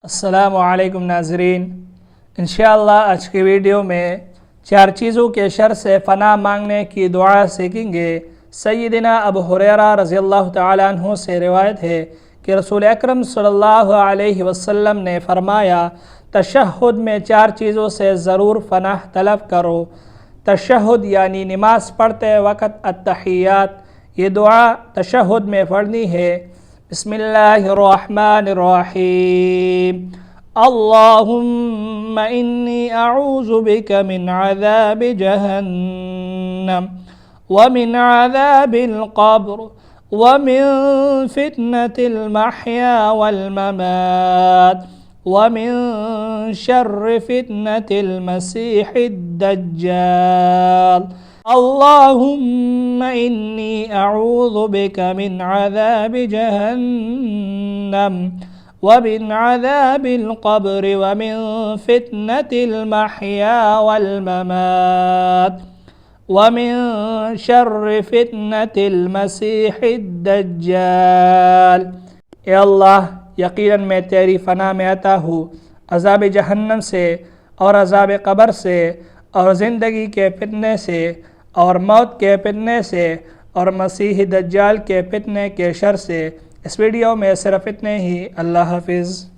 अस्सलामु अलैकुम नाज़रीन। इंशाअल्लाह आज की वीडियो में 4 चीज़ों के शर से फ़ना मांगने की दुआ सीखेंगे। सय्यदना अबू हुरैरा रज़ियल्लाहु तआला अन्हु से रिवायत है कि रसूल अकरम सल्लल्लाहु अलैहि वसल्लम ने फरमाया, तशहुद में 4 चीज़ों से ज़रूर फ़नाह तलब करो। तशहुद यानी नमाज पढ़ते वक़्त अत्तहियात, ये दुआ तशहुद में पढ़नी है। बिस्मिल्लाहिर्रहमानिर्रहीम। अल्लाहुम्मा इन्नी अऊज़ु बिका मिन अज़ाबि जहन्नम व मिन अज़ाबिल क़ब्र व मिन फितनतिल महया वल ममात व मिन शर्रि फितनतिल मसीहिद दज्जाल। अल्लाहुम्मा इन्नी अऊज़ु बिका मिन अज़ाबि जहन्नम व मिन अज़ाबिल क़ब्र व मिन फितनतिल महया वल ममात व मिन शर्रि फितनतिल मसीहिद दज्जाल। ए अल्लाह, यकीनन मैं तेरी फ़ना में आता हूँ अज़ाब जहन्नम से और अज़ाब क़ब्र से और ज़िंदगी के फितने से और मौत के फितने से और मसीह दज्जाल के फितने के शर से। इस वीडियो में सिर्फ इतने ही। अल्लाह हाफ़िज़।